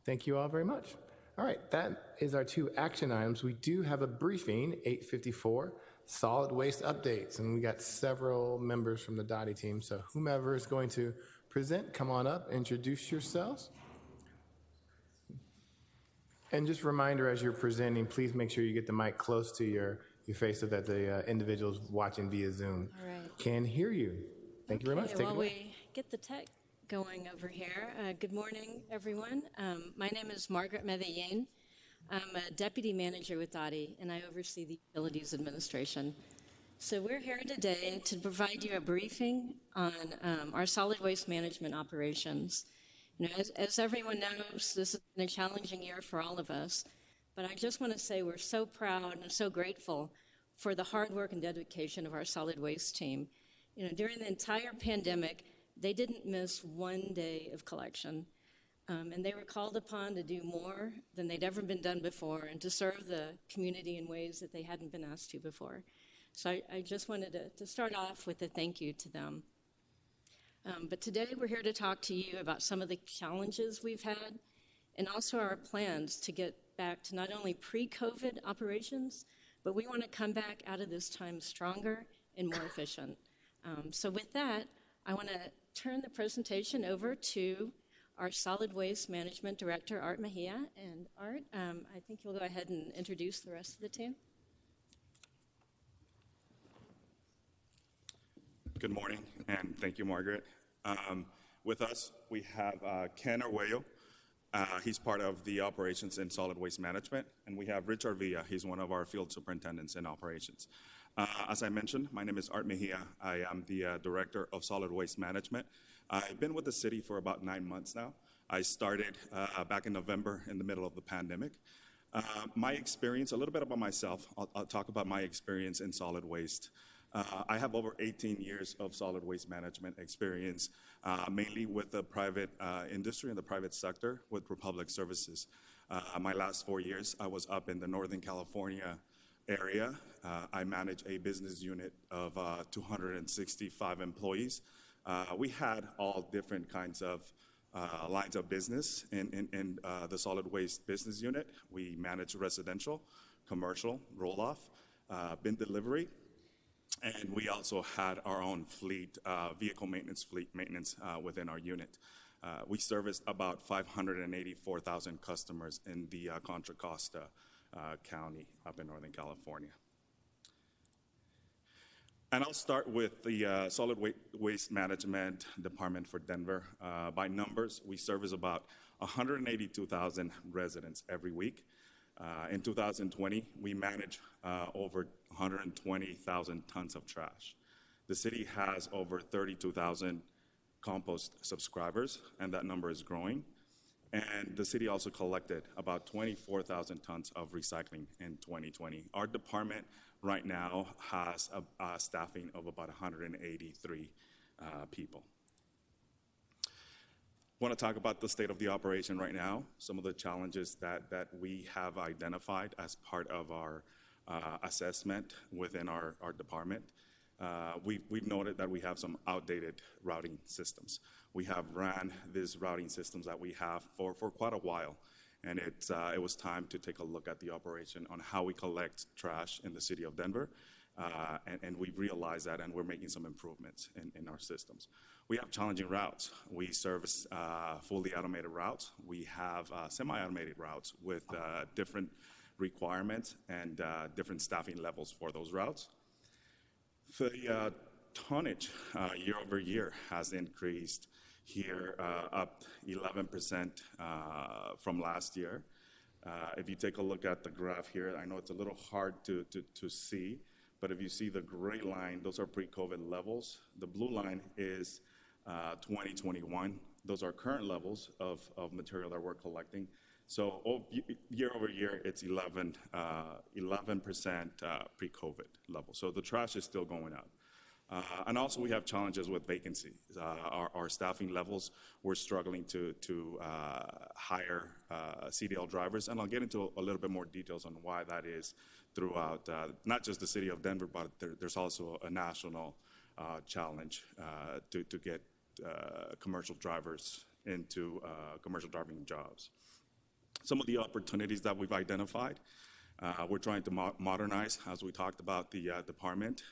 Thank you all very much. All right, that is our two action items. We do have a briefing, 8:54, solid waste updates, and we got several members from the Dottie team. So whomever is going to present, come on up, introduce yourselves. And just a reminder as you're presenting, please make sure you get the mic close to your face so that the individuals watching via Zoom can hear you. Thank you very much. Take it away. We get the tech going over here. Good morning, everyone. My name is Margaret Mejia. I'm a deputy manager with Dottie, and I oversee the Utilities Administration. So we're here today to provide you a briefing on our solid waste management operations. You know, as everyone knows, this has been a challenging year for all of us, but I just want to say we're so proud and so grateful for the hard work and dedication of our solid waste team. You know, during the entire pandemic, they didn't miss one day of collection, and they were called upon to do more than they'd ever been done before and to serve the community in ways that they hadn't been asked to before. So I just wanted to start off with a thank you to them. But today we're here to talk to you about some of the challenges we've had and also our plans to get back to not only pre-COVID operations, but we want to come back out of this time stronger and more efficient. So with that, I want to turn the presentation over to our Solid Waste Management Director, Art Mejia. And Art, I think you'll go ahead and introduce the rest of the team. Good morning, and thank you, Margaret. With us, we have Ken Arguello. He's part of the operations in solid waste management, and we have Richard Villa. He's one of our field superintendents in operations. As I mentioned, my name is Art Mejia. I am the director of solid waste management. I've been with the city for about 9 months now. I started back in November in the middle of the pandemic. My experience, a little bit about myself, I'll talk about my experience in solid waste. I have over 18 years of solid waste management experience, mainly with the private industry and the private sector with Republic Services. My last 4 years, I was up in the Northern California area. I manage a business unit of 265 employees. We had all different kinds of lines of business in the solid waste business unit. We manage residential, commercial, roll-off, bin delivery, and we also had our own fleet, vehicle maintenance, fleet maintenance within our unit. We serviced about 584,000 customers in the Contra Costa County up in Northern California. And I'll start with the Solid Waste Management Department for Denver. By numbers, we service about 182,000 residents every week. In 2020, we manage over 120,000 tons of trash. The city has over 32,000 compost subscribers, and that number is growing. And the city also collected about 24,000 tons of recycling in 2020. Our department right now has a staffing of about 183 people. I want to talk about the state of the operation right now, some of the challenges that we have identified as part of our assessment within our department. We've noted that we have some outdated routing systems. We have ran these routing systems that we have for quite a while, and it was time to take a look at the operation on how we collect trash in the city of Denver, and we've realized that, and we're making some improvements in our systems. We have challenging routes. We service fully automated routes. We have semi-automated routes with different requirements and different staffing levels for those routes. The tonnage year over year has increased here, up 11% from last year. If you take a look at the graph here, I know it's a little hard to see, but if you see the gray line, those are pre-COVID levels. The blue line is 2021. Those are current levels of material that we're collecting. So year over year, it's 11% pre-COVID level. So the trash is still going up. And also we have challenges with vacancy. Our staffing levels, we're struggling to hire CDL drivers, and I'll get into a little bit more details on why that is throughout not just the city of Denver, but there's also a national challenge to get commercial drivers into commercial driving jobs. Some of the opportunities that we've identified, we're trying to modernize, as we talked about the department,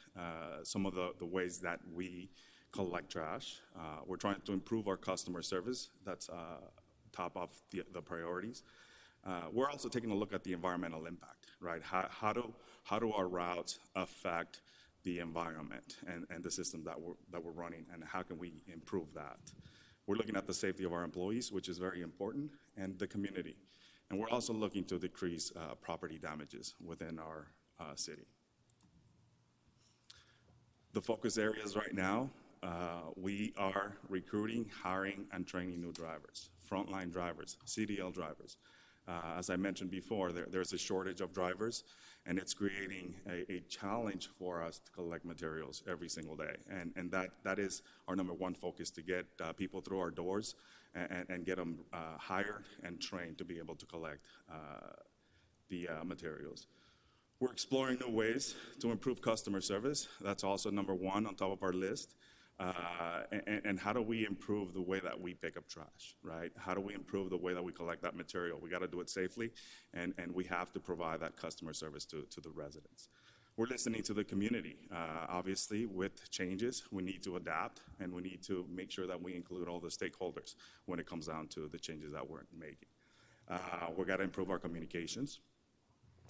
some of the ways that we collect trash. We're trying to improve our customer service. That's top of the priorities. We're also taking a look at the environmental impact, right? How do our routes affect the environment and the system that we're running, and how can we improve that? We're looking at the safety of our employees, which is very important, and the community. And we're also looking to decrease property damages within our city. The focus areas right now, we are recruiting, hiring, and training new drivers, frontline drivers, CDL drivers. As I mentioned before, there's a shortage of drivers, and it's creating a challenge for us to collect materials every single day. And that is our number one focus, to get people through our doors and get them hired and trained to be able to collect the materials. We're exploring new ways to improve customer service. That's also number one on top of our list. And how do we improve the way that we pick up trash, right? How do we improve the way that we collect that material? We got to do it safely, and we have to provide that customer service to the residents. We're listening to the community. Obviously, with changes, we need to adapt, and we need to make sure that we include all the stakeholders when it comes down to the changes that we're making. We got to improve our communications.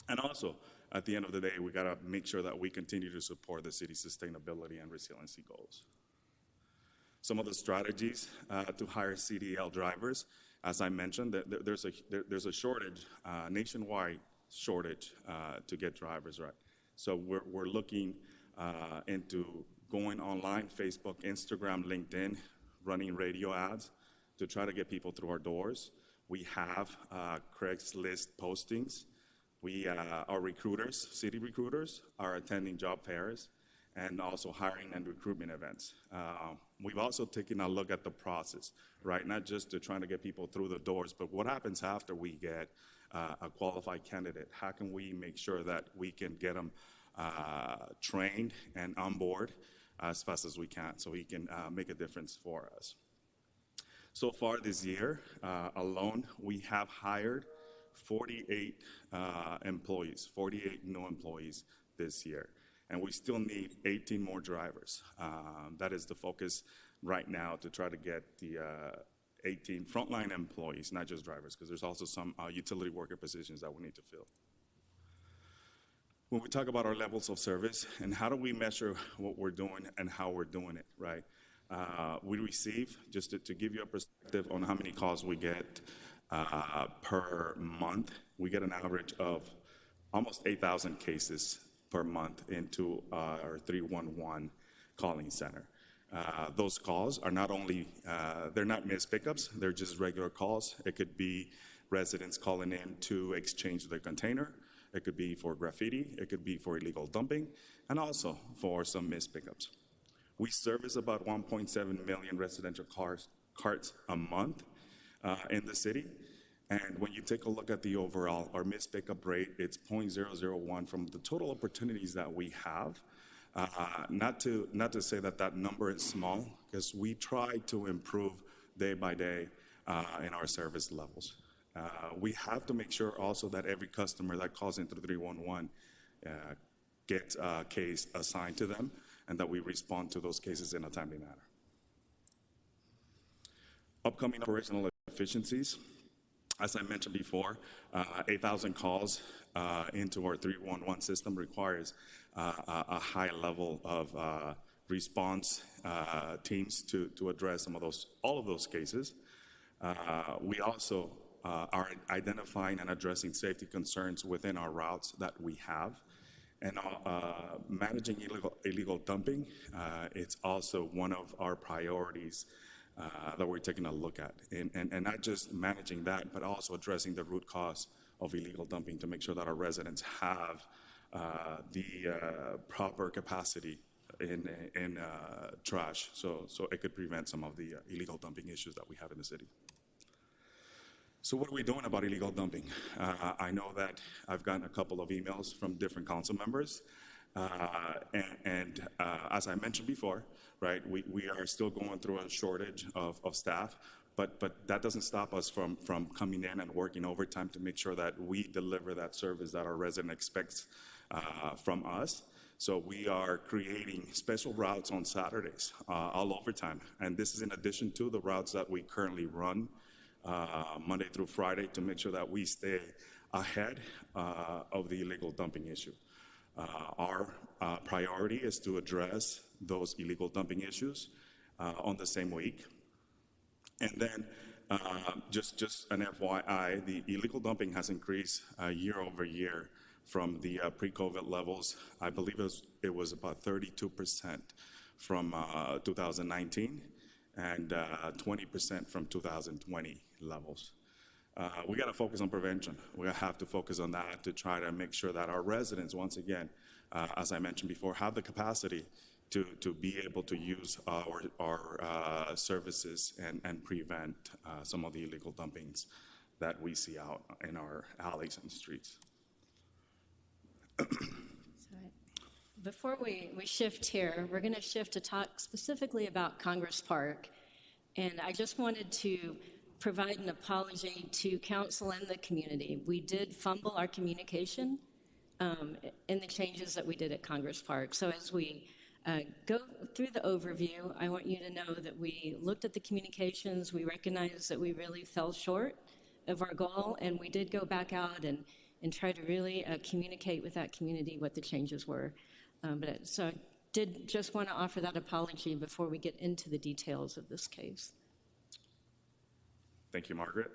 And also, at the end of the day, we got to make sure that we continue to support the city's sustainability and resiliency goals. Some of the strategies to hire CDL drivers, as I mentioned, there's a shortage, nationwide shortage to get drivers, right? So we're looking into going online, Facebook, Instagram, LinkedIn, running radio ads to try to get people through our doors. We have Craigslist postings. Our recruiters, city recruiters, are attending job fairs and also hiring and recruitment events. We've also taken a look at the process, right? Not just to trying to get people through the doors, but what happens after we get a qualified candidate? How can we make sure that we can get them trained and on board as fast as we can, so he can make a difference for us? So far this year alone, we have hired 48 employees, 48 new employees this year. And we still need 18 more drivers. That is the focus right now, to try to get the 18 frontline employees, not just drivers, because there's also some utility worker positions that we need to fill. When we talk about our levels of service and how do we measure what we're doing and how we're doing it, right? We receive, just to give you a perspective on how many calls we get per month, we get an average of almost 8,000 cases per month into our 311 calling center. Those calls are not only, they're not missed pickups, they're just regular calls. It could be residents calling in to exchange their container. It could be for graffiti. It could be for illegal dumping, and also for some missed pickups. We service about 1.7 million residential carts a month in the city. And when you take a look at the overall, our missed pickup rate, it's 0.001 from the total opportunities that we have. Not to say that number is small, because we try to improve day by day in our service levels. We have to make sure also that every customer that calls into 311 gets a case assigned to them, and that we respond to those cases in a timely manner. Upcoming operational efficiencies. As I mentioned before, 8,000 calls into our 311 system requires a high level of response teams to address all of those cases. We also are identifying and addressing safety concerns within our routes that we have. And managing illegal dumping, it's also one of our priorities that we're taking a look at. And not just managing that, but also addressing the root cause of illegal dumping to make sure that our residents have the proper capacity in trash, so it could prevent some of the illegal dumping issues that we have in the city. So what are we doing about illegal dumping? I know that I've gotten a couple of emails from different council members. As I mentioned before, right, we are still going through a shortage of staff, but that doesn't stop us from coming in and working overtime to make sure that we deliver that service that our resident expects from us. So we are creating special routes on Saturdays, all overtime. And this is in addition to the routes that we currently run Monday through Friday to make sure that we stay ahead of the illegal dumping issue. Our priority is to address those illegal dumping issues on the same week. And then just an FYI, the illegal dumping has increased year over year from the pre-COVID levels. I believe it was about 32% from 2019 and 20% from 2020 levels. We got to focus on prevention. We have to focus on that to try to make sure that our residents, once again, as I mentioned before, have the capacity to be able to use our services and prevent some of the illegal dumpings that we see out in our alleys and streets. Before we shift here, we're going to shift to talk specifically about Congress Park. And I just wanted to provide an apology to council and the community. We did fumble our communication in the changes that we did at Congress Park. So as we go through the overview, I want you to know that we looked at the communications, we recognized that we really fell short of our goal, and we did go back out and try to really communicate with that community what the changes were. So I did just want to offer that apology before we get into the details of this case. Thank you, Margaret.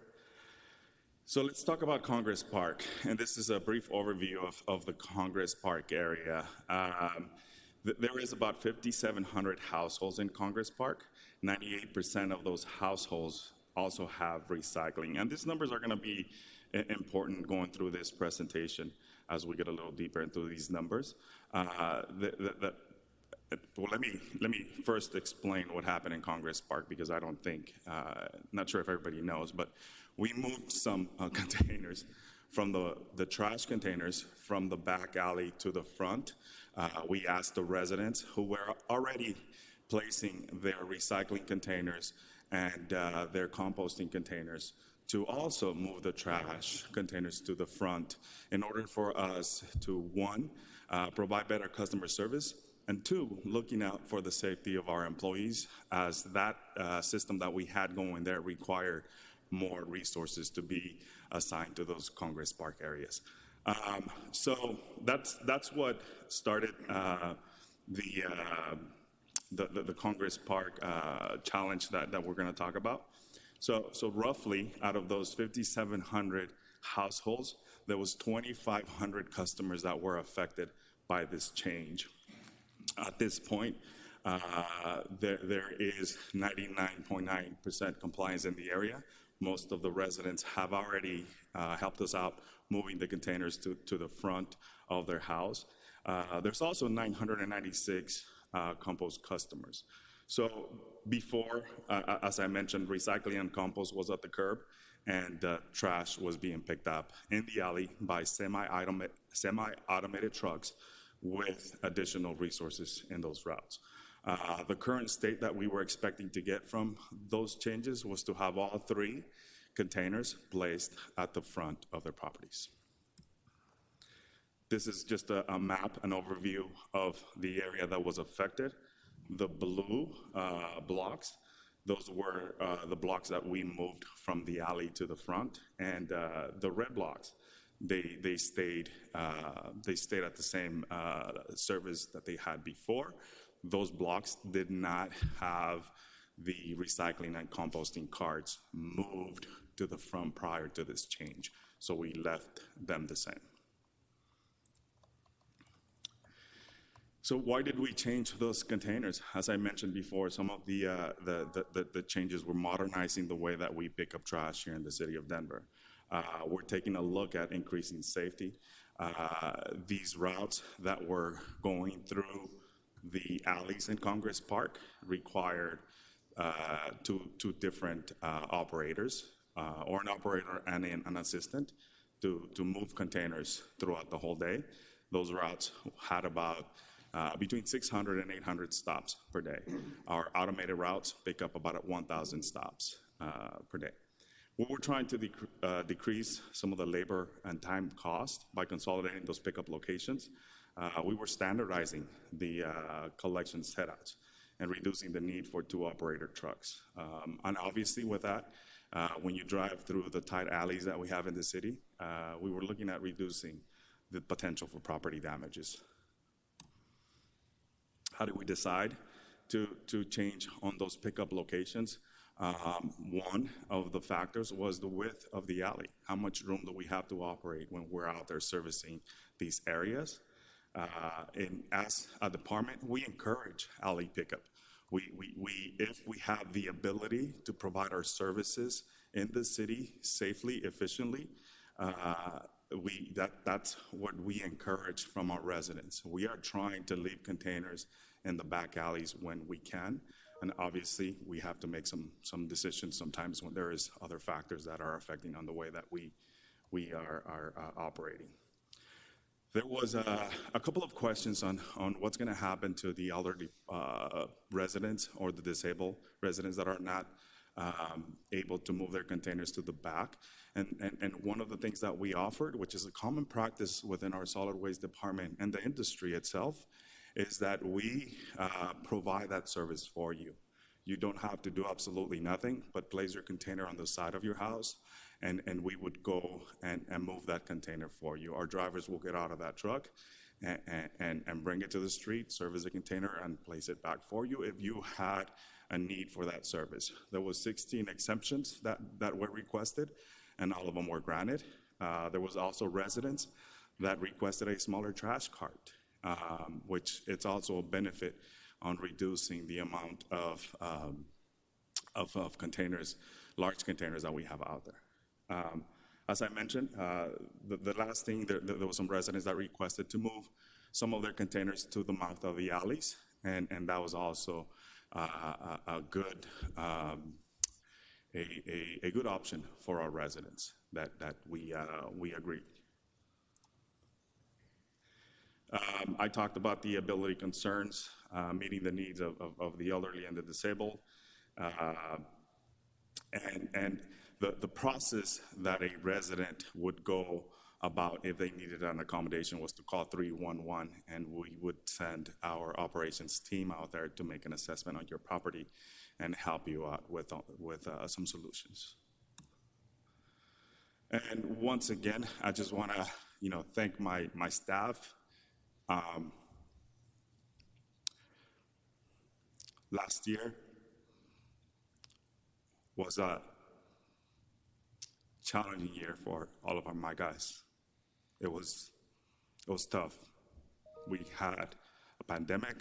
So let's talk about Congress Park, and this is a brief overview of the Congress Park area. There is about 5,700 households in Congress Park. 98% of those households also have recycling, and these numbers are going to be important going through this presentation as we get a little deeper into these numbers. Well, let me first explain what happened in Congress Park, because I don't think, not sure if everybody knows, but we moved some containers from the trash containers from the back alley to the front. We asked the residents who were already placing their recycling containers and their composting containers to also move the trash containers to the front in order for us to, one, provide better customer service, and two, looking out for the safety of our employees, as that system that we had going there required more resources to be assigned to those Congress Park areas. So that's what started the Congress Park challenge that we're going to talk about. So roughly, out of those 5,700 households, there was 2,500 customers that were affected by this change. At this point, there is 99.9% compliance in the area. Most of the residents have already helped us out moving the containers to the front of their house. There's also 996 compost customers. So before, as I mentioned, recycling and compost was at the curb, and trash was being picked up in the alley by semi-automated trucks with additional resources in those routes. The current state that we were expecting to get from those changes was to have all three containers placed at the front of their properties. This is just a map, an overview of the area that was affected. The blue blocks, those were the blocks that we moved from the alley to the front, and the red blocks, they stayed at the same service that they had before. Those blocks did not have the recycling and composting carts moved to the front prior to this change, so we left them the same. So why did we change those containers? As I mentioned before, some of the changes were modernizing the way that we pick up trash here in the city of Denver. We're taking a look at increasing safety. These routes that were going through the alleys in Congress Park required two different operators, or an operator and an assistant, to move containers throughout the whole day. Those routes had about between 600 and 800 stops per day. Our automated routes pick up about 1,000 stops per day. We're trying to decrease some of the labor and time cost by consolidating those pickup locations. We were standardizing the collection setouts and reducing the need for 2 operator trucks. And obviously with that, when you drive through the tight alleys that we have in the city, we were looking at reducing the potential for property damages. How did we decide to change on those pickup locations? One of the factors was the width of the alley. How much room do we have to operate when we're out there servicing these areas? And as a department, we encourage alley pickup. If we have the ability to provide our services in the city safely, efficiently, that's what we encourage from our residents. We are trying to leave containers in the back alleys when we can. And obviously, we have to make some decisions sometimes when there is other factors that are affecting on the way that we are operating. There was a couple of questions on what's going to happen to the elderly residents or the disabled residents that are not able to move their containers to the back. And one of the things that we offered, which is a common practice within our solid waste department and the industry itself, is that we provide that service for you. You don't have to do absolutely nothing but place your container on the side of your house, and we would go and move that container for you. Our drivers will get out of that truck and bring it to the street, service the container, and place it back for you if you had a need for that service. There was 16 exemptions that were requested, and all of them were granted. There was also residents that requested a smaller trash cart, which it's also a benefit on reducing the amount of containers, large containers that we have out there. As I mentioned, the last thing, there was some residents that requested to move some of their containers to the mouth of the alleys, and that was also a good option for our residents that we agreed. I talked about the ability concerns, meeting the needs of the elderly and the disabled, and the process that a resident would go about if they needed an accommodation was to call 311, and we would send our operations team out there to make an assessment on your property and help you out with some solutions. And once again, I just want to thank my staff. Last year was a challenging year for all of my guys. It was tough. We had a pandemic.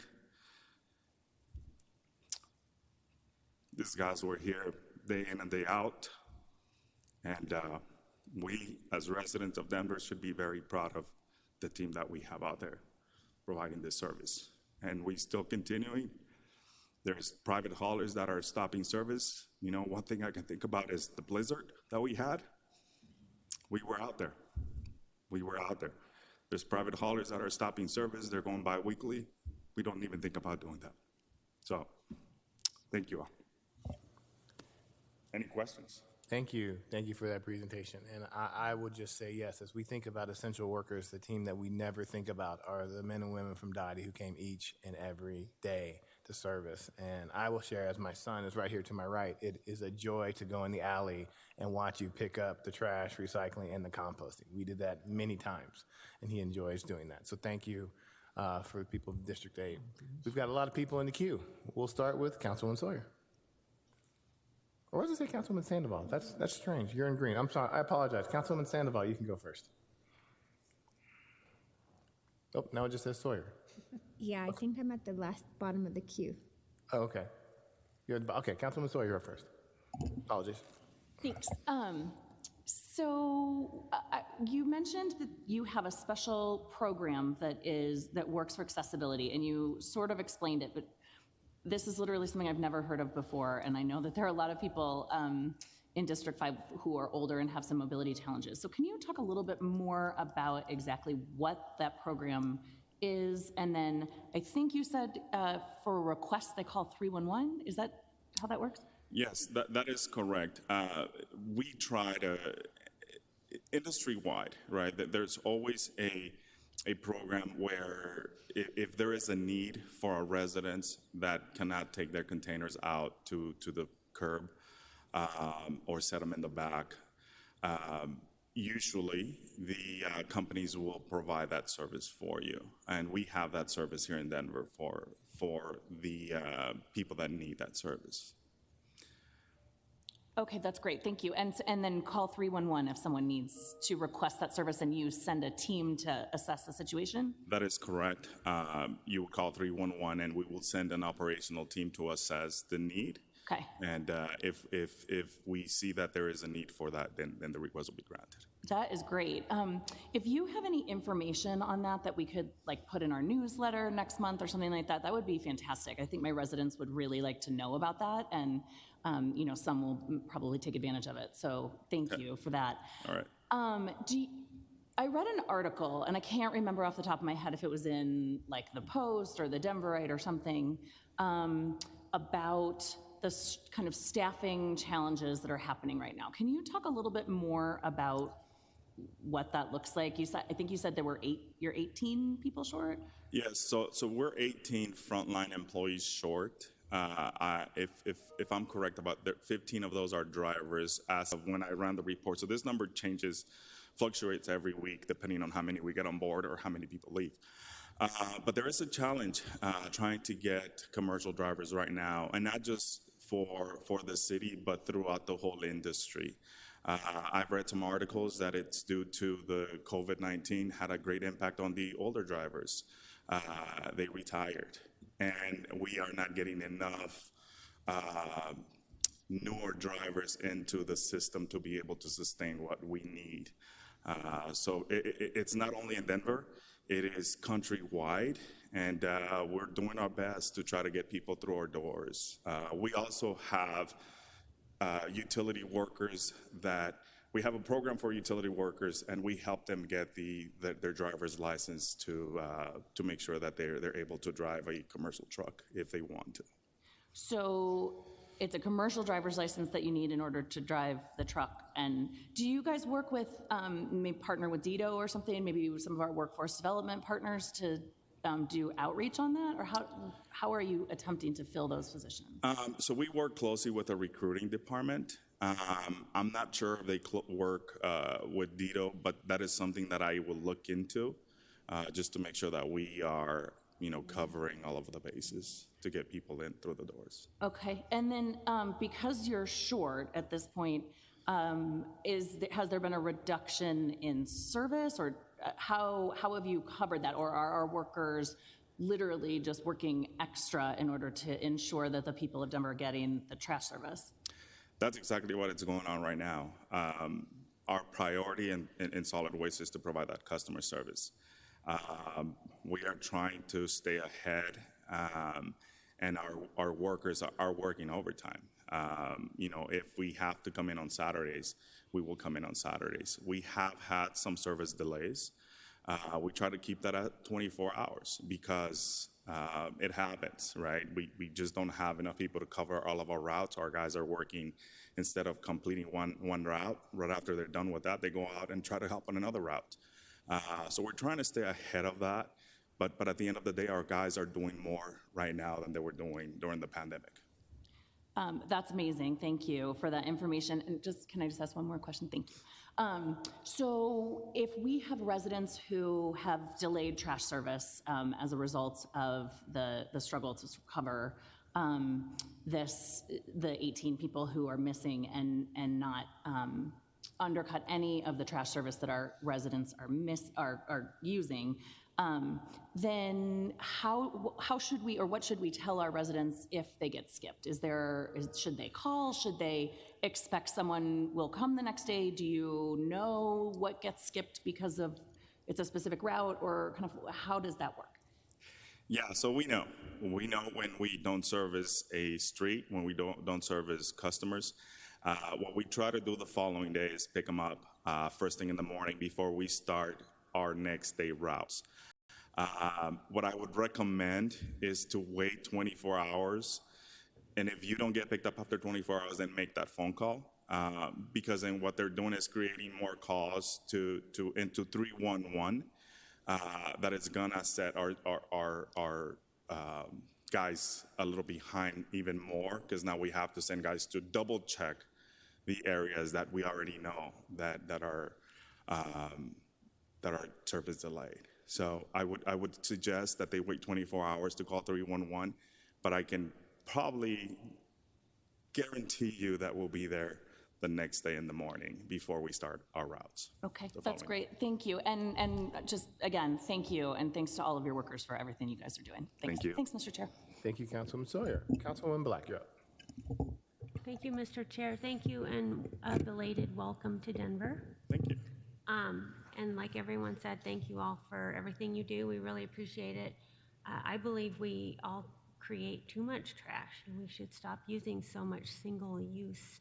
These guys were here day in and day out, and we, as residents of Denver, should be very proud of the team that we have out there providing this service. And we're still continuing. There's private haulers that are stopping service. One thing I can think about is the blizzard that we had. We were out there. There's private haulers that are stopping service. They're going bi-weekly. We don't even think about doing that. So, thank you all. Any questions? Thank you. Thank you for that presentation. And I would just say, yes, as we think about essential workers, the team that we never think about are the men and women from Dottie who came each and every day to service. And I will share, as my son is right here to my right, it is a joy to go in the alley and watch you pick up the trash, recycling, and the composting. We did that many times, and he enjoys doing that. So thank you for the people of District 8. We've got a lot of people in the queue. We'll start with Councilwoman Sawyer. Or does it say Councilwoman Sandoval? That's strange. You're in green. I'm sorry. I apologize. Councilwoman Sandoval, you can go first. Oh, now it just says Sawyer. Yeah, I think I'm at the bottom of the queue. Oh, okay. Okay, Councilwoman Sawyer, you're up first. Apologies. Thanks. So you mentioned that you have a special program that works for accessibility, and you sort of explained it, but this is literally something I've never heard of before, and I know that there are a lot of people in District 5 who are older and have some mobility challenges. So can you talk a little bit more about exactly what that program is? And then I think you said for requests they call 311. Is that how that works? Yes, that is correct. We try to, industry-wide, right, that there's always a program where if there is a need for a residence that cannot take their containers out to the curb or set them in the back, usually the companies will provide that service for you. And we have that service here in Denver for the people that need that service. Okay, that's great, thank you. And then call 311 if someone needs to request that service and you send a team to assess the situation? That is correct. You would call 311 and we will send an operational team to assess the need. Okay. And if we see that there is a need for that, then the request will be granted. That is great. If you have any information on that we could like put in our newsletter next month or something like that, that would be fantastic. I think my residents would really like to know about that, and you know, some will probably take advantage of it. So thank you for that. All right. I read an article, and I can't remember off the top of my head if it was in like the Post or the Denverite or something, about the kind of staffing challenges that are happening right now. Can you talk a little bit more about what that looks like? I think you said there were you're 18 people short? Yes, so we're 18 frontline employees short. If I'm correct, about 15 of those are drivers as of when I ran the report. So this number fluctuates every week depending on how many we get on board or how many people leave. But there is a challenge trying to get commercial drivers right now, and not just for the city, but throughout the whole industry. I've read some articles that it's due to the COVID-19 had a great impact on the older drivers. They retired, and we are not getting enough newer drivers into the system to be able to sustain what we need. So it's not only in Denver, it is countrywide, and we're doing our best to try to get people through our doors. We also have utility workers we have a program for utility workers, and we help them get their driver's license to make sure that they're able to drive a commercial truck if they want to. So it's a commercial driver's license that you need in order to drive the truck. And do you guys work with, maybe partner with Dito or something, maybe with some of our workforce development partners to do outreach on that? Or how are you attempting to fill those positions? So we work closely with the recruiting department. I'm not sure if they work with Dito, but that is something that I will look into just to make sure that we are, covering all of the bases to get people in through the doors. Okay, and then because you're short at this point, has there been a reduction in service, or how have you covered that? Or are our workers literally just working extra in order to ensure that the people of Denver are getting the trash service? That's exactly what is going on right now. Our priority in solid waste is to provide that customer service. We are trying to stay ahead, and our workers are working overtime. If we have to come in on Saturdays, we will come in on Saturdays. We have had some service delays. We try to keep that at 24 hours because it happens, right? We just don't have enough people to cover all of our routes. Our guys are working, instead of completing one route, right after they're done with that, they go out and try to help on another route. So we're trying to stay ahead of that, but at the end of the day, our guys are doing more right now than they were doing during the pandemic. That's amazing. Thank you for that information. And can I just ask one more question? Thank you. So if we have residents who have delayed trash service as a result of the struggle to cover the 18 people who are missing and not undercut any of the trash service that our residents are using, then how should we, or what should we tell our residents if they get skipped? Should they call? Should they expect someone will come the next day? Do you know what gets skipped because of it's a specific route, or kind of how does that work? Yeah, so we know when we don't service a street, when we don't service customers. What we try to do the following day is pick them up first thing in the morning before we start our next day routes. What I would recommend is to wait 24 hours And if you don't get picked up after 24 hours, then make that phone call. Because then what they're doing is creating more calls into 311 that is gonna set our guys a little behind even more, because now we have to send guys to double check the areas that we already know that are service delayed. So I would suggest that they wait 24 hours to call 311, but I can probably guarantee you that we'll be there the next day in the morning before we start our routes. Okay, that's great. Thank you. And just again, thank you, and thanks to all of your workers for everything you guys are doing. Thanks. Thank you. Thanks, Mr. Chair. Thank you, Councilwoman Sawyer. Councilwoman Black, you're up. Thank you, Mr. Chair. Thank you, and a belated welcome to Denver. Thank you. And like everyone said, thank you all for everything you do. We really appreciate it. I believe we all create too much trash, and we should stop using so much single-use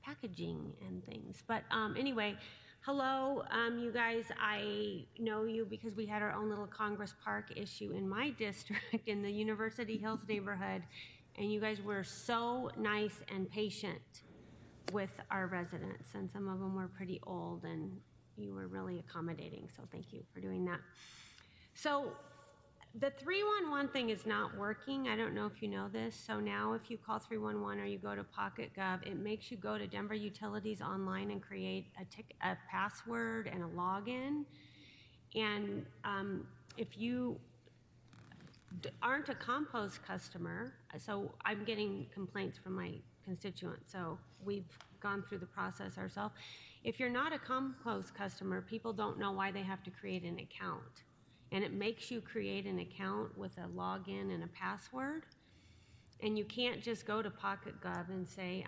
packaging and things. But anyway, hello, you guys. I know you because we had our own little Congress Park issue in my district in the University Hills neighborhood, and you guys were so nice and patient with our residents, and some of them were pretty old, and you were really accommodating, so thank you for doing that. So the 311 thing is not working. I don't know if you know this. So now if you call 311 or you go to Pocket Gov, it makes you go to Denver Utilities online and create a password and a login. And if you aren't a compost customer, so I'm getting complaints from my constituents, so we've gone through the process ourselves. If you're not a compost customer, people don't know why they have to create an account. And it makes you create an account with a login and a password. And you can't just go to Pocket Gov and say,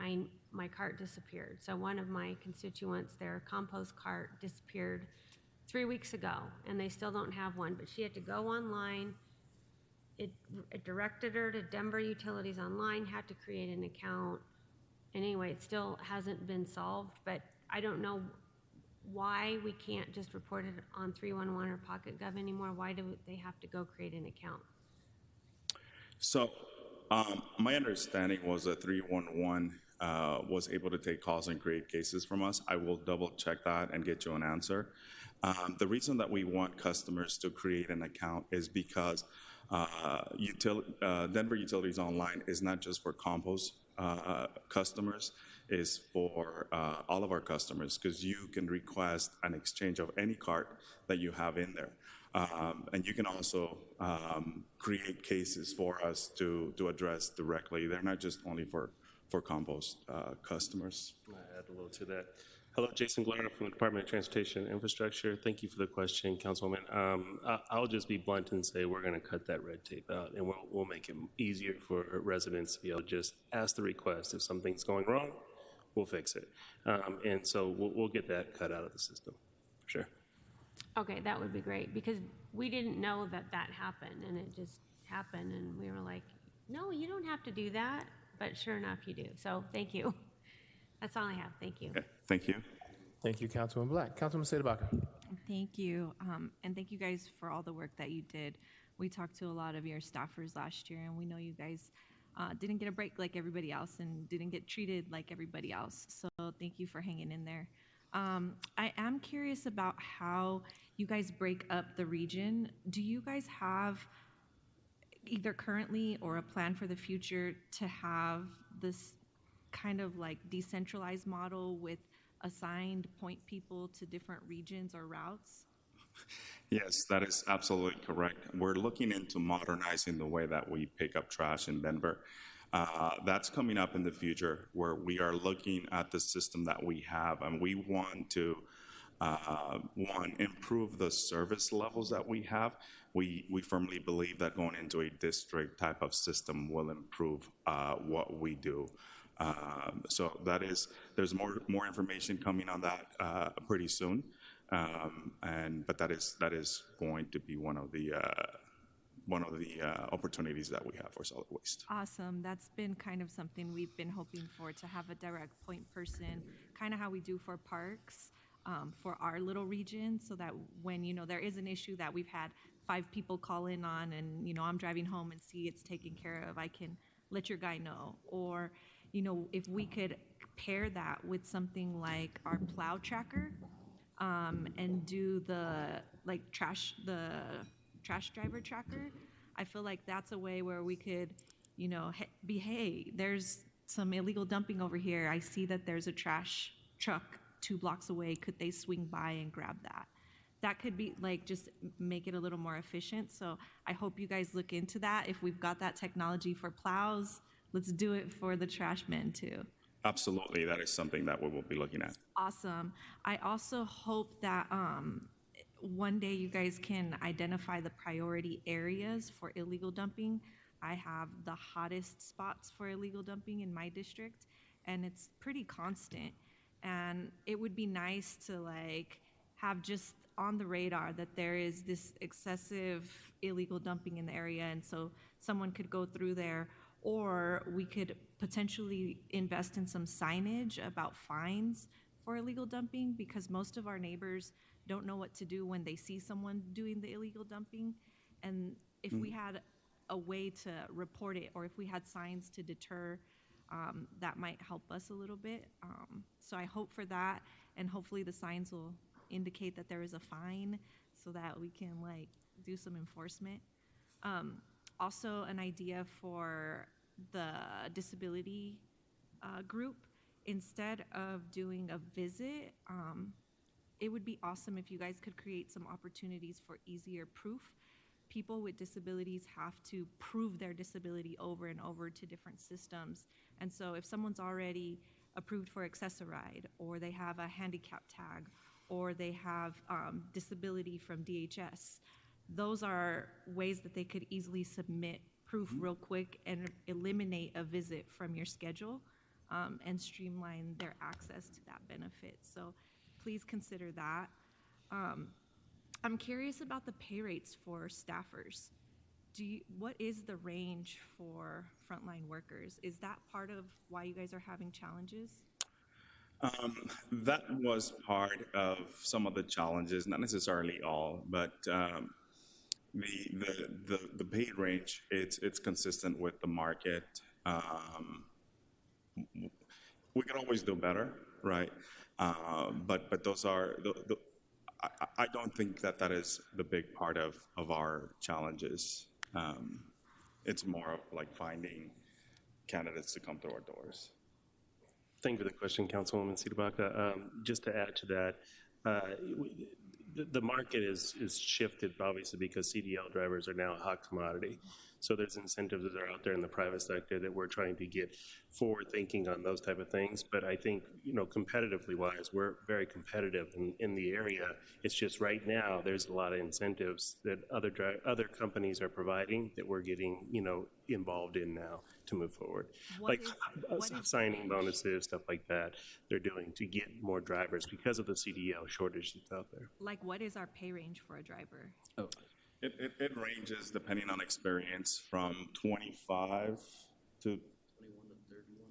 my cart disappeared. So one of my constituents, their compost cart disappeared 3 weeks ago, and they still don't have one. But she had to go online. It directed her to Denver Utilities Online, had to create an account. And anyway, it still hasn't been solved, but I don't know why we can't just report it on 311 or Pocket Gov anymore. Why do they have to go create an account? So my understanding was that 311 was able to take calls and create cases from us. I will double check that and get you an answer. The reason that we want customers to create an account is because Denver Utilities Online is not just for compost customers, is for all of our customers, because you can request an exchange of any cart that you have in there. And you can also create cases for us to address directly. They're not just only for compost customers. I'll add a little to that. Hello, Jason Glenn from the Department of Transportation and Infrastructure. Thank you for the question, Councilwoman. I'll just be blunt and say we're going to cut that red tape out, and we'll make it easier for residents to be able to just ask the request. If something's going wrong, we'll fix it. And so we'll get that cut out of the system, for sure. Okay, that would be great, because we didn't know that happened, and it just happened, and we were like, no, you don't have to do that, but sure enough, you do. So thank you. That's all I have. Thank you. Okay, thank you. Thank you, Councilwoman Black. Councilwoman Sedabaka. Thank you. And thank you guys for all the work that you did. We talked to a lot of your staffers last year, and we know you guys didn't get a break like everybody else and didn't get treated like everybody else. So thank you for hanging in there. I am curious about how you guys break up the region. Do you guys have either currently or a plan for the future to have this kind of like decentralized model with assigned point people to different regions or routes? Yes, that is absolutely correct. We're looking into modernizing the way that we pick up trash in Denver. That's coming up in the future, where we are looking at the system that we have, and we want to improve the service levels that we have. We firmly believe that going into a district type of system will improve what we do. So there's more information coming on that pretty soon, but that is going to be one of the opportunities that we have for solid waste. Awesome. That's been kind of something we've been hoping for, to have a direct point person, kind of how we do for parks, for our little region, so that when, there is an issue that we've had 5 people call in on, and, I'm driving home and see it's taken care of, I can let your guy know. Or, if we could pair that with something like our plow tracker, and do the trash driver tracker. I feel like that's a way where we could, hey, there's some illegal dumping over here. I see that there's a trash truck 2 blocks away. Could they swing by and grab that? That could be like just make it a little more efficient. So I hope you guys look into that. If we've got that technology for plows, let's do it for the trash men too. Absolutely, that is something that we will be looking at. Awesome. I also hope that one day you guys can identify the priority areas for illegal dumping. I have the hottest spots for illegal dumping in my district, and it's pretty constant. And it would be nice to have just on the radar that there is this excessive illegal dumping in the area, and so someone could go through there, or we could potentially invest in some signage about fines for illegal dumping, because most of our neighbors don't know what to do when they see someone doing the illegal dumping. And if we had a way to report it, or if we had signs to deter, that might help us a little bit. So I hope for that, and hopefully the signs will indicate that there is a fine so that we can do some enforcement. Also, an idea for the disability group, instead of doing a visit, it would be awesome if you guys could create some opportunities for easier proof. People with disabilities have to prove their disability over and over to different systems. And so if someone's already approved for Access-a-Ride, or they have a handicap tag, or they have disability from DHS, those are ways that they could easily submit proof real quick and eliminate a visit from your schedule, and streamline their access to that benefit. So please consider that. I'm curious about the pay rates for staffers. What is the range for frontline workers? Is that part of why you guys are having challenges? That was part of some of the challenges, not necessarily all, but the pay range, it's consistent with the market. We can always do better, right? But those are I don't think that is the big part of our challenges. It's more of finding candidates to come through our doors. Thank you for the question, Councilwoman Sitabaca. Just to add to that, the market is shifted, obviously, because CDL drivers are now a hot commodity. So there's incentives that are out there in the private sector that we're trying to get forward thinking on those type of things. But I think, competitively wise, we're very competitive in the area. It's just right now there's a lot of incentives that other companies are providing that we're getting, involved in now to move forward. What is signing bonuses, stuff like that, they're doing to get more drivers because of the CDL shortage that's out there. What is our pay range for a driver? Oh. It ranges, depending on experience, from $25 to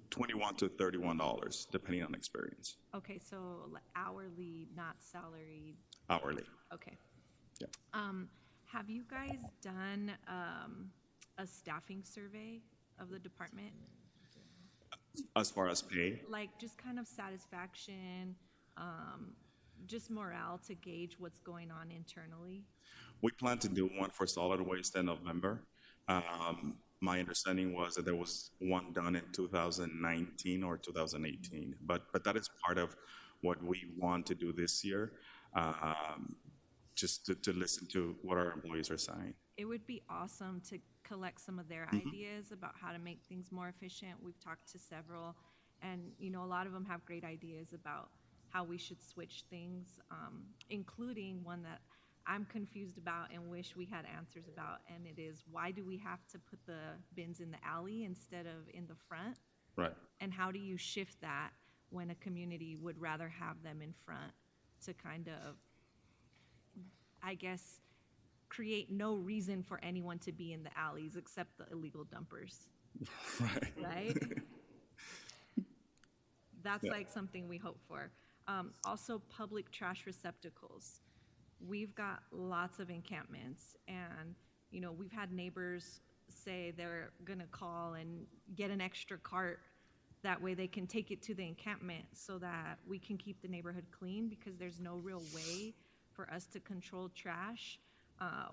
$21 to $31, depending on experience. Okay, so hourly, not salaried. Hourly. Okay. Yeah. Have you guys done a staffing survey of the department? As far as pay? Just kind of satisfaction, just morale to gauge what's going on internally? We plan to do one for solid waste in November. My understanding was that there was one done in 2019 or 2018, but that is part of what we want to do this year, just to listen to what our employees are saying. It would be awesome to collect some of their ideas about how to make things more efficient. We've talked to several, and a lot of them have great ideas about how we should switch things, including one that I'm confused about and wish we had answers about, and it is, why do we have to put the bins in the alley instead of in the front? Right. And how do you shift that when a community would rather have them in front to kind of, I guess, create no reason for anyone to be in the alleys except the illegal dumpers? Right? That's something we hope for. Also, public trash receptacles. We've got lots of encampments, and we've had neighbors say they're gonna call and get an extra cart. That way they can take it to the encampment so that we can keep the neighborhood clean, because there's no real way for us to control trash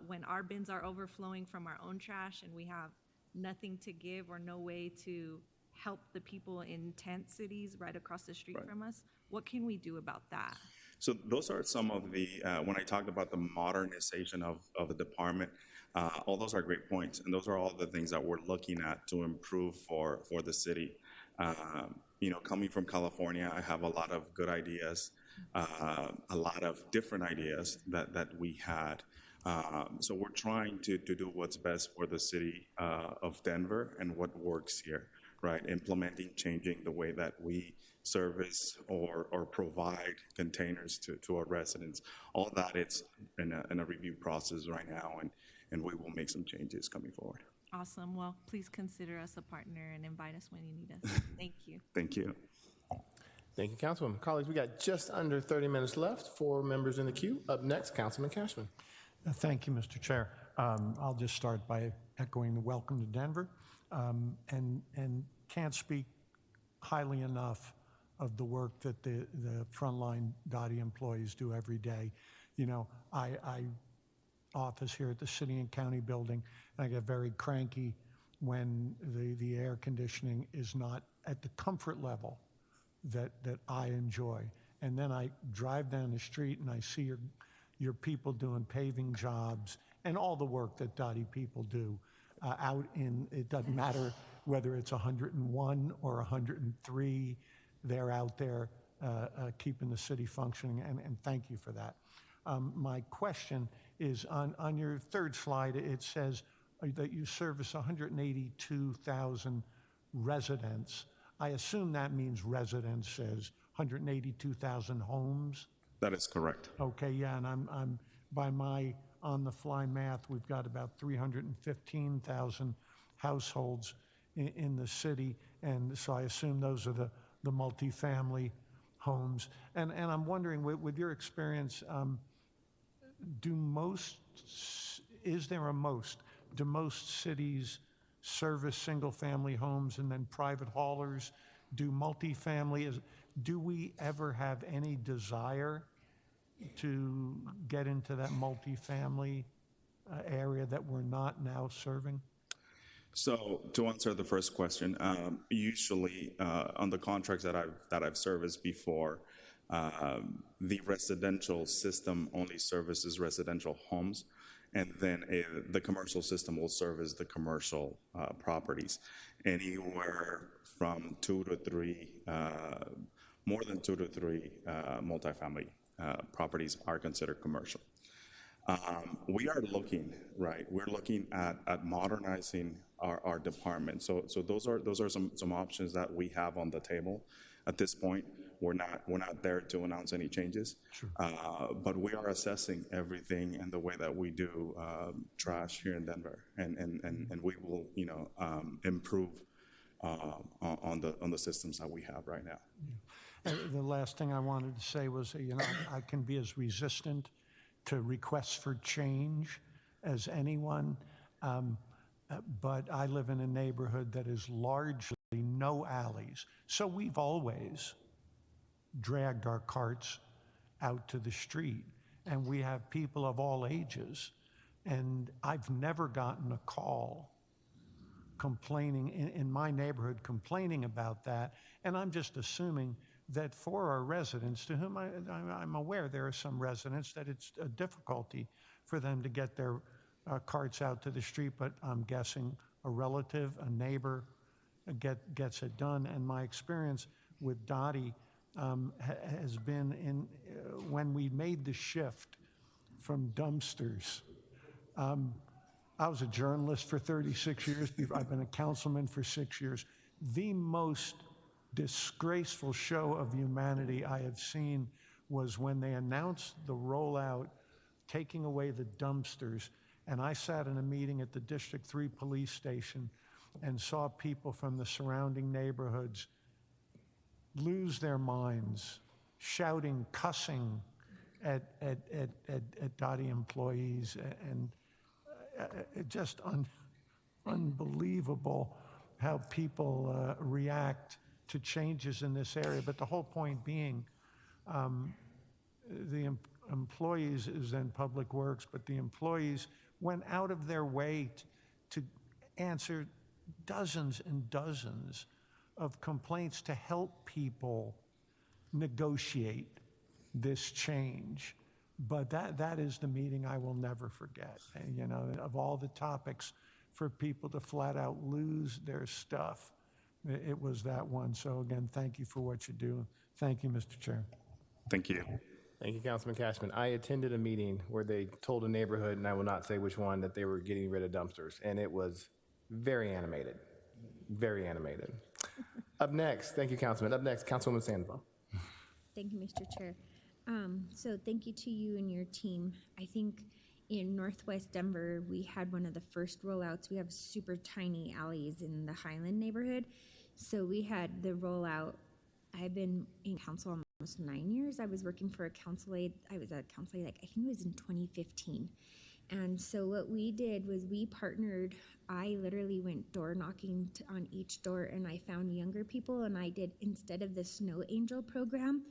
when our bins are overflowing from our own trash and we have nothing to give or no way to help the people in tent cities right across the street from us. What can we do about that? So those are some of the, when I talked about the modernization of the department, all those are great points. And those are all the things that we're looking at to improve for the city. You know, coming from California, I have a lot of good ideas, a lot of different ideas that we had. So we're trying to do what's best for the city of Denver and what works here, right? Implementing, changing the way that we service or provide containers to our residents. All that, it's in a review process right now, and we will make some changes coming forward. Awesome. Well, please consider us a partner and invite us when you need us. Thank you. Thank you. Thank you, Councilwoman. Colleagues, we got just under 30 minutes left. 4 members in the queue. Up next, Councilman Cashman. Thank you, Mr. Chair. I'll just start by echoing the welcome to Denver, and can't speak highly enough of the work that the frontline DOTI employees do every day. You know, I office here at the city and county building, and I get very cranky when the air conditioning is not at the comfort level that I enjoy. And then I drive down the street and I see your people doing paving jobs and all the work that DOTI people do out in, it doesn't matter whether it's 101 or 103, they're out there keeping the city functioning, and thank you for that. My question is on your third slide, it says that you service 182,000 residents. I assume that means residences, 182,000 homes? That is correct. Okay, yeah, and I'm by my on-the-fly math, we've got about 315,000 households in the city, and so I assume those are the multifamily homes. And I'm wondering, with your experience, do most cities service single-family homes and then private haulers do multifamily? Do we ever have any desire to get into that multifamily area that we're not now serving? So to answer the first question, usually on the contracts that I've serviced before, the residential system only services residential homes, and then the commercial system will service the commercial properties. Anywhere from 2 to 3, more than 2 to 3 multifamily properties are considered commercial. We are looking, right? We're looking at modernizing our department. So those are some options that we have on the table. At this point, we're not there to announce any changes. Sure. But we are assessing everything and the way that we do trash here in Denver, and we will, you know, improve on the systems that we have right now. Yeah. The last thing I wanted to say was, you know, I can be as resistant to requests for change as anyone, but I live in a neighborhood that is largely no alleys. So we've always dragged our carts out to the street, and we have people of all ages. And I've never gotten a call complaining in my neighborhood, complaining about that. And I'm just assuming that for our residents, to whom I'm aware there are some residents that it's a difficulty for them to get their carts out to the street, but I'm guessing a relative, a neighbor gets it done. And my experience with DOTI has been when we made the shift from dumpsters. I was a journalist for 36 years. I've been a councilman for 6 years. The most disgraceful show of humanity I have seen was when they announced the rollout, taking away the dumpsters. And I sat in a meeting at the District 3 police station and saw people from the surrounding neighborhoods lose their minds, shouting, cussing at DOTI employees, and just unbelievable how people react to changes in this area. But the whole point being, employees is in Public Works, but the employees went out of their way to answer dozens and dozens of complaints to help people negotiate this change. But that is the meeting I will never forget. And, you know, of all the topics for people to flat out lose their stuff, it was that one. So again, thank you for what you do. Thank you, Mr. Chair. Thank you. Thank you, Councilman Cashman. I attended a meeting where they told a neighborhood, and I will not say which one, that they were getting rid of dumpsters, and it was very animated, very animated. Up next, thank you, Councilman. Up next, Councilwoman Sandoval. Thank you, Mr. Chair. So thank you to you and your team. I think in Northwest Denver, we had one of the first rollouts. We have super tiny alleys in the Highland neighborhood. So we had the rollout. I've been in council almost 9 years. I was working for a council aide. I was at council aide, like, I think it was in 2015. And so what we did was we partnered. I literally went door knocking on each door, and I found younger people, and I did, instead of the Snow Angel program,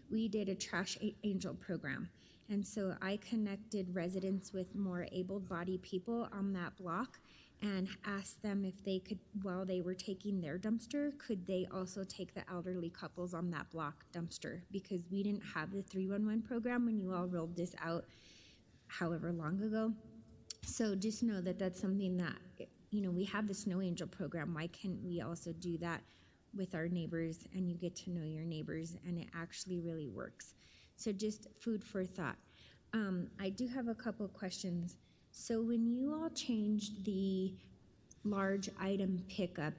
we did a Trash Angel program. And so I connected residents with more able-bodied people on that block and asked them if they could, while they were taking their dumpster, could they also take the elderly couples on that block dumpster? Because we didn't have the 311 program when you all rolled this out however long ago. So just know that that's something that, you know, we have the Snow Angel program. Why can't we also do that with our neighbors, and you get to know your neighbors, and it actually really works. So just food for thought. I do have a couple of questions. So when you all changed the large item pickup,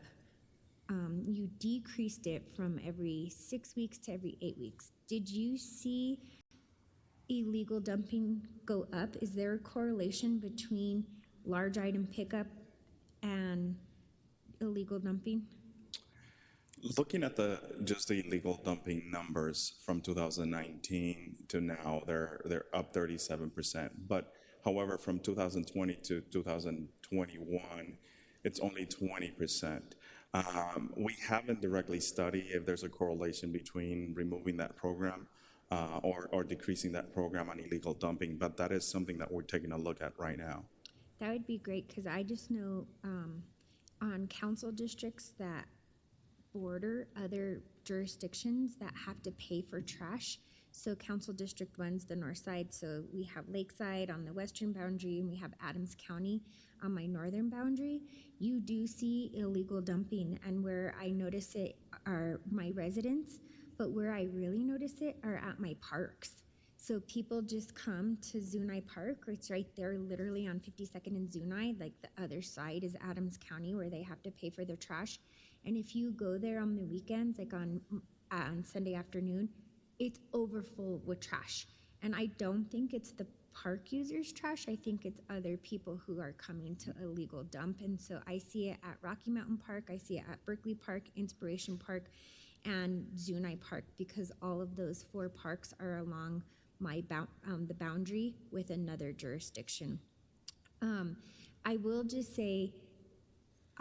you decreased it from every 6 weeks to every 8 weeks. Did you see illegal dumping go up? Is there a correlation between large item pickup and illegal dumping? Looking at just the illegal dumping numbers from 2019 to now, they're up 37%. But however, from 2020 to 2021, it's only 20%. We haven't directly studied if there's a correlation between removing that program or decreasing that program on illegal dumping, but that is something that we're taking a look at right now. That would be great, because I just know on council districts that border other jurisdictions that have to pay for trash. So council district one's the north side, so we have Lakeside on the western boundary, and we have Adams County on my northern boundary. You do see illegal dumping, and where I notice it are my residents, but where I really notice it are at my parks. So people just come to Zuni Park, or it's right there literally on 52nd and Zuni, like the other side is Adams County, where they have to pay for their trash. And if you go there on the weekends, like on Sunday afternoon, it's overfull with trash. And I don't think it's the park users' trash. I think it's other people who are coming to illegal dump. And so I see it at Rocky Mountain Park, I see it at Berkeley Park, Inspiration Park, and Zuni Park, because all of those 4 parks are along my the boundary with another jurisdiction. I will just say,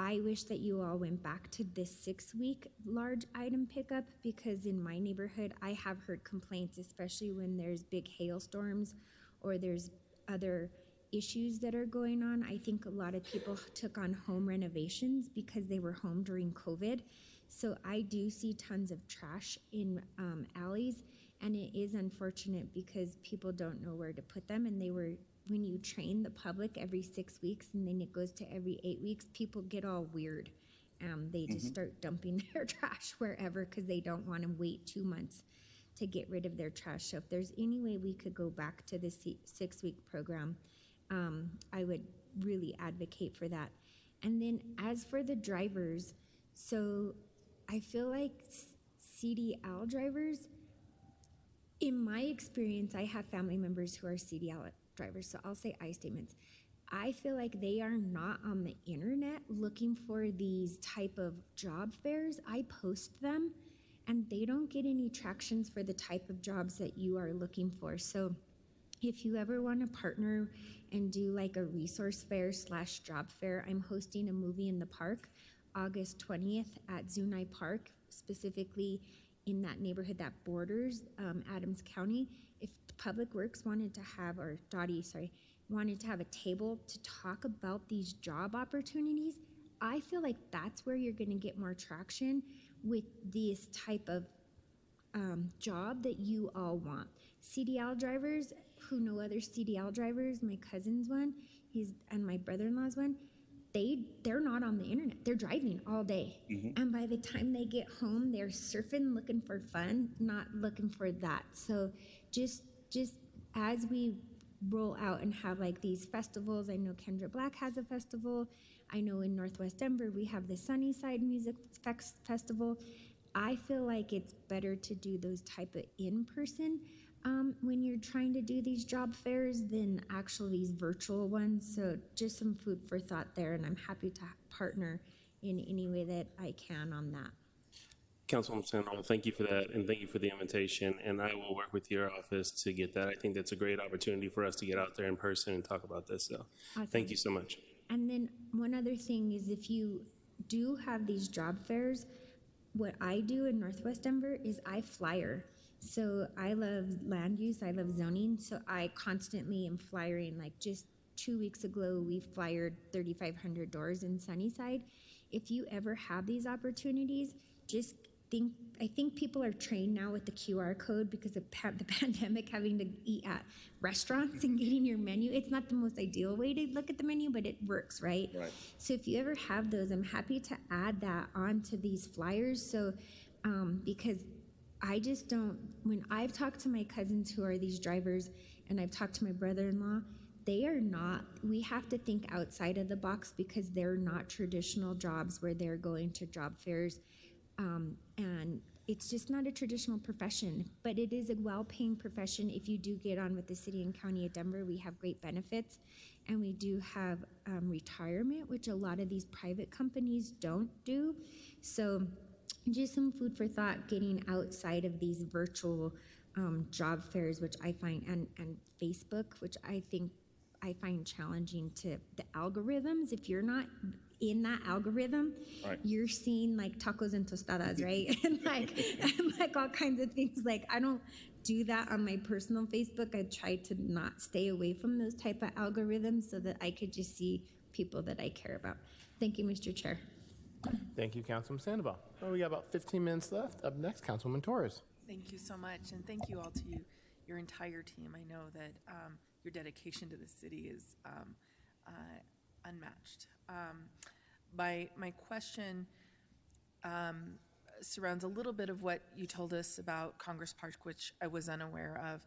I wish that you all went back to this 6-week large item pickup, because in my neighborhood, I have heard complaints, especially when there's big hailstorms or there's other issues that are going on. I think a lot of people took on home renovations because they were home during COVID. So I do see tons of trash in alleys, and it is unfortunate because people don't know where to put them. And when you train the public every 6 weeks and then it goes to every 8 weeks, people get all weird. They just start dumping their trash wherever because they don't want to wait 2 months to get rid of their trash. So if there's any way we could go back to the 6-week program, I would really advocate for that. And then as for the drivers, so I feel like CDL drivers, in my experience, I have family members who are CDL drivers, so I'll say I statements. I feel like they are not on the internet looking for these type of job fairs. I post them, and they don't get any tractions for the type of jobs that you are looking for. So if you ever want to partner and do like a resource fair / job fair, I'm hosting a movie in the park August 20th at Zunai Park, specifically in that neighborhood that borders Adams County. If Public Works wanted to have, or Dottie, sorry, wanted to have a table to talk about these job opportunities, I feel like that's where you're going to get more traction with this type of job that you all want. CDL drivers who know other CDL drivers, my cousin's one, and my brother-in-law's one, they're not on the internet. They're driving all day. And by the time they get home, they're surfing, looking for fun, not looking for that. So just as we roll out and have like these festivals, I know Kendra Black has a festival. I know in Northwest Denver, we have the Sunnyside Music Festival. I feel like it's better to do those type of in-person when you're trying to do these job fairs than actually these virtual ones. So just some food for thought there, and I'm happy to partner in any way that I can on that. Councilwoman Sandoval, thank you for that, and thank you for the invitation, and I will work with your office to get that. I think that's a great opportunity for us to get out there in person and talk about this, so Awesome. Thank you so much. And then one other thing is, if you do have these job fairs, what I do in Northwest Denver is I flyer. So I love land use, I love zoning, so I constantly am flyering. Like just 2 weeks ago, we flyered 3,500 doors in Sunnyside. If you ever have these opportunities, just I think people are trained now with the QR code because of the pandemic, having to eat at restaurants and getting your menu. It's not the most ideal way to look at the menu, but it works, right? Right. So if you ever have those, I'm happy to add that onto these flyers. So because I just don't, when I've talked to my cousins who are these drivers, and I've talked to my brother-in-law, they are not, we have to think outside of the box because they're not traditional jobs where they're going to job fairs. And it's just not a traditional profession, but it is a well-paying profession. If you do get on with the city and county of Denver, we have great benefits, and we do have retirement, which a lot of these private companies don't do. So just some food for thought, getting outside of these virtual job fairs, which I find, and Facebook, which I find challenging to the algorithms. If you're not in that algorithm, Right. You're seeing like tacos and tostadas, right? and like all kinds of things. Like I don't do that on my personal Facebook. I try to not stay away from those type of algorithms so that I could just see people that I care about. Thank you, Mr. Chair. Thank you, Councilman Sandoval. Well, we got about 15 minutes left. Up next, Councilwoman Torres. Thank you so much, and thank you all to your entire team. I know that your dedication to the city is unmatched. My question surrounds a little bit of what you told us about Congress Park, which I was unaware of.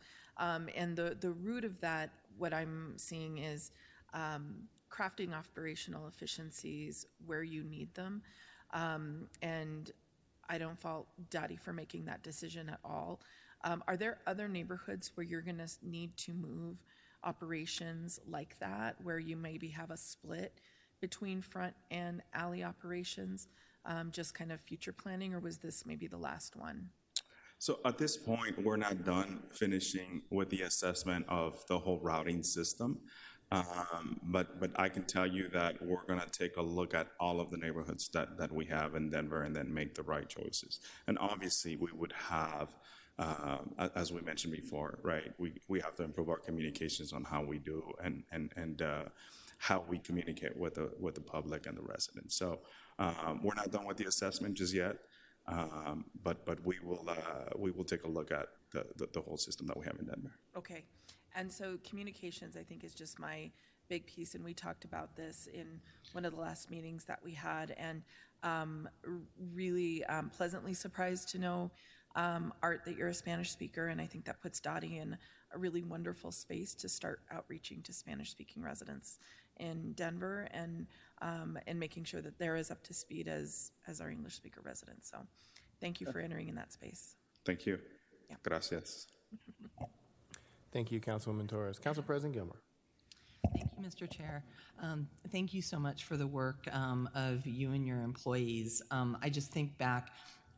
And the root of that, what I'm seeing is crafting operational efficiencies where you need them. And I don't fault Dottie for making that decision at all. Are there other neighborhoods where you're going to need to move operations like that, where you maybe have a split between front and alley operations, just kind of future planning, or was this maybe the last one? So at this point, we're not done finishing with the assessment of the whole routing system. But I can tell you that we're going to take a look at all of the neighborhoods that we have in Denver and then make the right choices. And obviously, we would have, as we mentioned before, right, we have to improve our communications on how we do and how we communicate with the public and the residents. So we're not done with the assessment just yet, but we will take a look at the whole system that we have in Denver. Okay. And so communications, I think, is just my big piece, and we talked about this in one of the last meetings that we had, and really pleasantly surprised to know, Art, that you're a Spanish speaker, and I think that puts Dottie in a really wonderful space to start outreaching to Spanish-speaking residents in Denver and making sure that they're as up to speed as our English speaker residents. So thank you for entering in that space. Thank you. Yeah. Gracias. Thank you, Councilwoman Torres. Council President Gilmore. Thank you, Mr. Chair. Thank you so much for the work of you and your employees. I just think back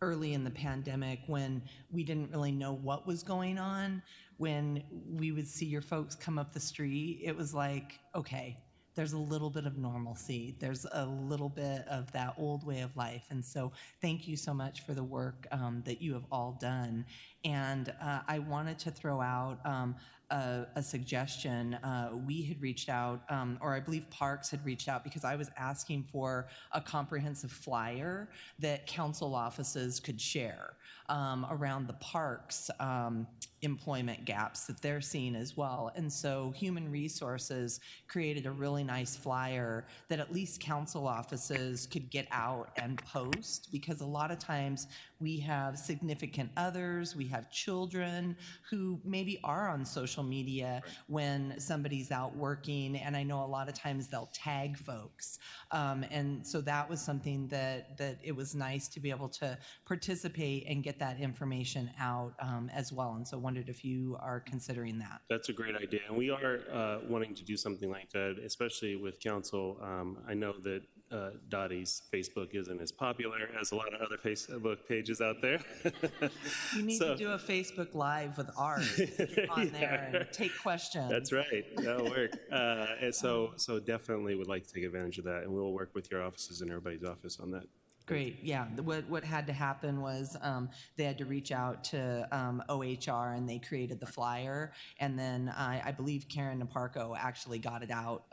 early in the pandemic when we didn't really know what was going on. When we would see your folks come up the street, it was like, okay, there's a little bit of normalcy. There's a little bit of that old way of life. And so thank you so much for the work that you have all done. And I wanted to throw out a suggestion. We had reached out, or I believe Parks had reached out, because I was asking for a comprehensive flyer that council offices could share around the parks employment gaps that they're seeing as well. And so Human Resources created a really nice flyer that at least council offices could get out and post, because a lot of times we have significant others, we have children who maybe are on social media when somebody's out working, and I know a lot of times they'll tag folks. And so that was something that it was nice to be able to participate and get that information out as well. And so wondered if you are considering that. That's a great idea, and we are wanting to do something like that, especially with council. I know that Dottie's Facebook isn't as popular as a lot of other Facebook pages out there. You need to do a Facebook Live with ours on there and take questions. That's right. That'll work. And so definitely would like to take advantage of that, and we'll work with your offices and everybody's office on that. Great. Yeah. What had to happen was they had to reach out to OHR, and they created the flyer. And then I believe Karen Naparco actually got it out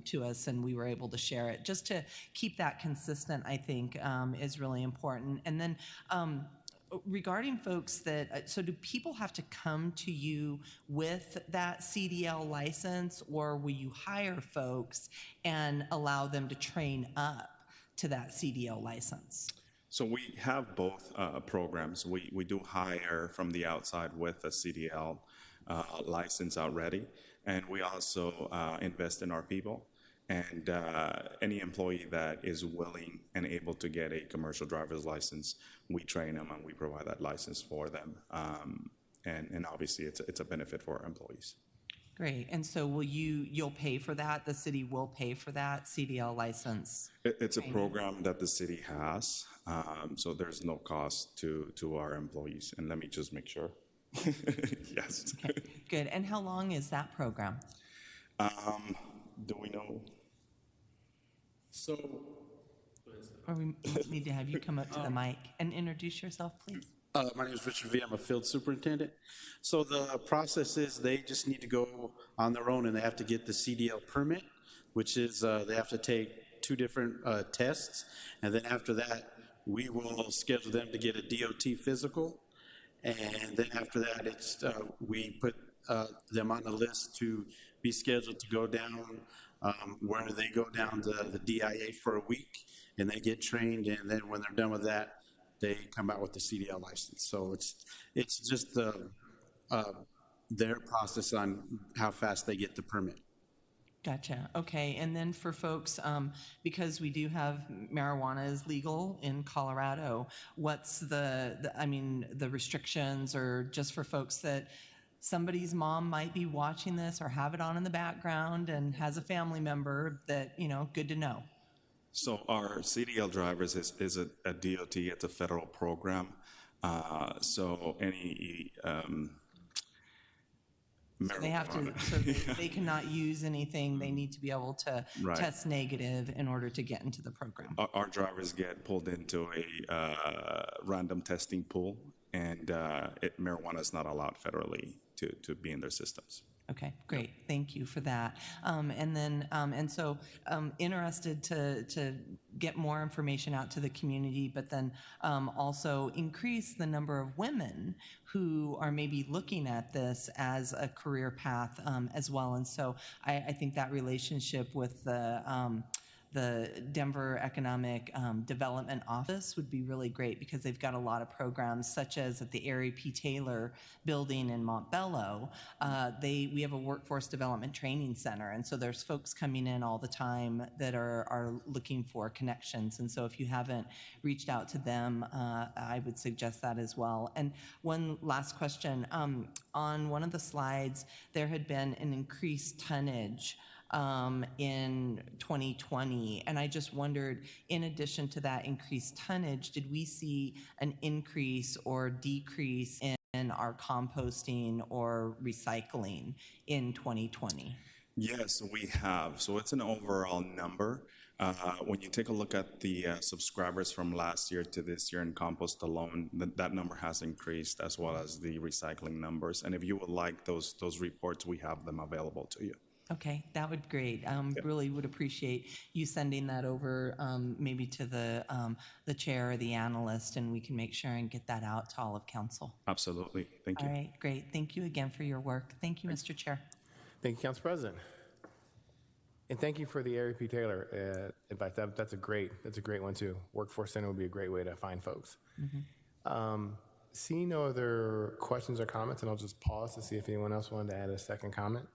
to us, and we were able to share it. Just to keep that consistent, I think, is really important. And then regarding folks that, so do people have to come to you with that CDL license, or will you hire folks and allow them to train up to that CDL license? So we have both programs. We do hire from the outside with a CDL license already, and we also invest in our people. And any employee that is willing and able to get a commercial driver's license, we train them and we provide that license for them. And obviously it's a benefit for our employees. Great. And so you'll pay for that? The city will pay for that CDL license? It's a program that the city has, so there's no cost to our employees. And let me just make sure. Yes. Okay, good. And how long is that program? Do we know? So, or we need to have you come up to the mic and introduce yourself, please. My name is Richard V. I'm a field superintendent. So the process is they just need to go on their own, and they have to get the CDL permit, which is they have to take 2 different tests. And then after that, we will schedule them to get a DOT physical. And then after that, it's we put them on the list to be scheduled to go down where they go down to the DIA for a week, and they get trained. And then when they're done with that, they come out with the CDL license. So it's just their process on how fast they get the permit. Gotcha. Okay. And then for folks, because we do have marijuana is legal in Colorado, what's the restrictions, or just for folks that somebody's mom might be watching this or have it on in the background and has a family member that, good to know? So our CDL drivers is a DOT, it's a federal program. So any they have to, so they cannot use anything. They need to be able to test negative in order to get into the program. Our drivers get pulled into a random testing pool, and marijuana is not allowed federally to be in their systems. Okay, great. Thank you for that. And so interested to get more information out to the community, but then also increase the number of women who are maybe looking at this as a career path as well. And so I think that relationship with the Denver Economic Development Office would be really great, because they've got a lot of programs, such as at the Ari P. Taylor building in Montbello. We have a workforce development training center, and so there's folks coming in all the time that are looking for connections. And so if you haven't reached out to them, I would suggest that as well. And one last question. On one of the slides, there had been an increased tonnage in 2020. And I just wondered, in addition to that increased tonnage, did we see an increase or decrease in our composting or recycling in 2020? Yes, we have. So it's an overall number. When you take a look at the subscribers from last year to this year in compost alone, that number has increased, as well as the recycling numbers. And if you would like those reports, we have them available to you. Okay, that would be great. Really would appreciate you sending that over, maybe to the chair or the analyst, and we can make sure and get that out to all of council. Absolutely. Thank you. All right, great. Thank you again for your work. Thank you, Mr. Chair. Thank you, Council President. And thank you for the Ari P. Taylor advice. That's a great one too. Workforce Center would be a great way to find folks. Seeing no other questions or comments, and I'll just pause to see if anyone else wanted to add a second comment.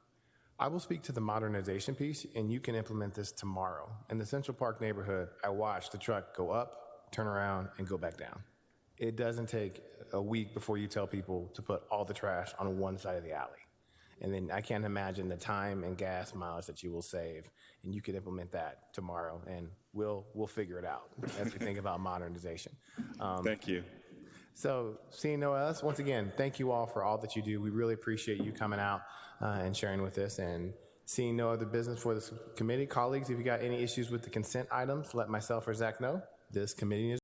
I will speak to the modernization piece, and you can implement this tomorrow. In the Central Park neighborhood, I watched the truck go up, turn around, and go back down. It doesn't take a week before you tell people to put all the trash on one side of the alley. And then I can't imagine the time and gas mileage that you will save, and you could implement that tomorrow, and we'll figure it out as we think about modernization. Thank you. So seeing no else, once again, thank you all for all that you do. We really appreciate you coming out and sharing with us. And seeing no other business for this committee, colleagues, if you got any issues with the consent items, let myself or Zach know. This committee is